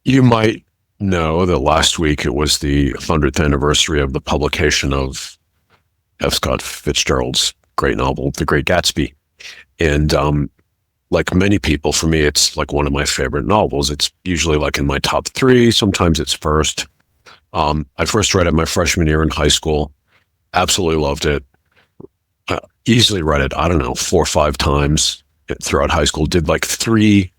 You might know that last week it was the 100th anniversary of the publication of F. Scott Fitzgerald's great novel, The Great Gatsby. And like many people, for me, it's like one of my favorite novels. It's usually like in my top three. Sometimes it's first. I first read it my freshman year in high school. Absolutely loved it. Easily read it, I don't know, 4 or 5 times throughout high school. Did like 3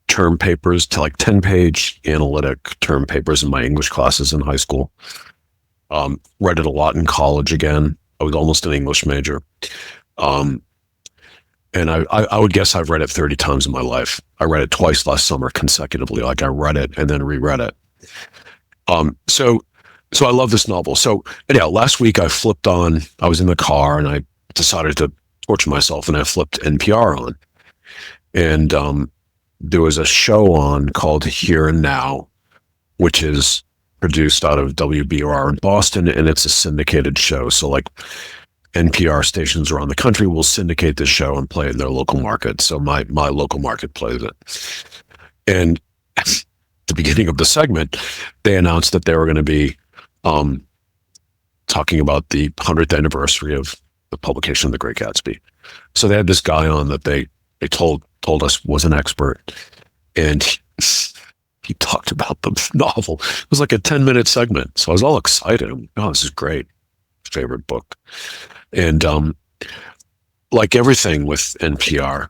term papers to like 10-page analytic term papers in my English classes in high school. Read it a lot in college again. I was almost an English major. Um, and I would guess I've read it 30 times in my life. I read it twice last summer consecutively. Like I read it and then reread it. So I love this novel. So anyhow, last week I was in the car and I decided to torture myself and I flipped NPR on. And there was a show on called Here and Now, which is produced out of WBUR in Boston, and it's a syndicated show. So like NPR stations around the country will syndicate this show and play it in their local market. So my local market plays it. And at the beginning of the segment, they announced that they were going to be talking about the 100th anniversary of the publication of The Great Gatsby. So they had this guy on that they told us was an expert, and he talked about the novel. It was like a 10-minute segment. So I was all excited. Oh, this is great. Favorite book. And like everything with NPR,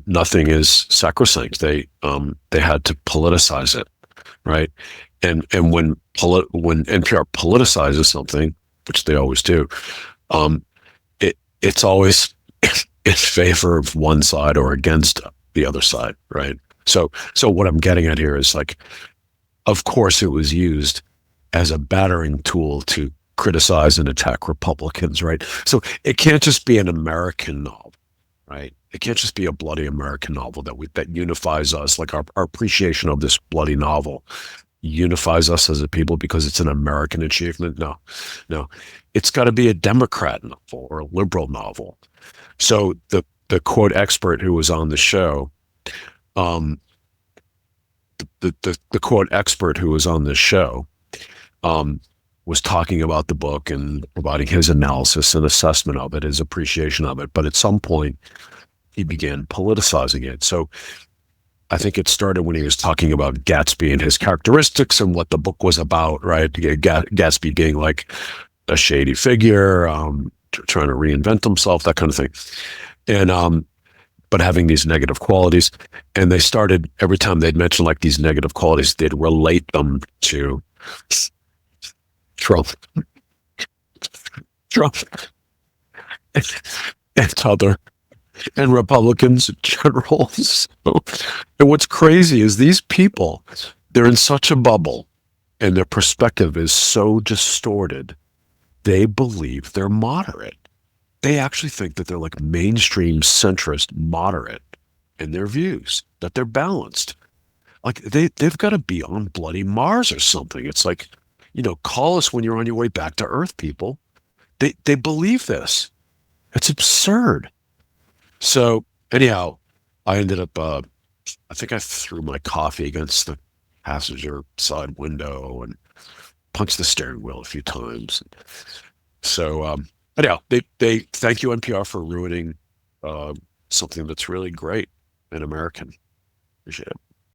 nothing is sacrosanct. They had to politicize it, right? And when NPR politicizes something, which they always do, it's always in favor of one side or against the other side, right? So what I'm getting at here is like, of course, it was used as a battering tool to criticize and attack Republicans, right? So it can't just be an American novel, right? It can't just be a bloody American novel that unifies us. Like our appreciation of this bloody novel unifies us as a people because it's an American achievement. No, it's got to be a Democrat novel or a liberal novel. So the quote expert who was on the show, the quote expert who was on the show, was talking about the book and providing his analysis and assessment of it, his appreciation of it. But at some point, he began politicizing it. So I think it started when he was talking about Gatsby and his characteristics and what the book was about, right? Gatsby being like a shady figure, trying to reinvent himself, that kind of thing. And but having these negative qualities. And they started, every time they'd mention like these negative qualities, they'd relate them to Trump, and other, and Republicans in general. And what's crazy is these people, they're in such a bubble and their perspective is so distorted. They believe they're moderate. They actually think that they're like mainstream centrist moderate in their views, that they're balanced. Like they've got to be on bloody Mars or something. It's like, call us when you're on your way back to Earth, people. They believe this. It's absurd. So anyhow, I ended up, I think I threw my coffee against the passenger side window and punched the steering wheel a few times. So anyhow, they thank you NPR for ruining something that's really great and American. Appreciate it.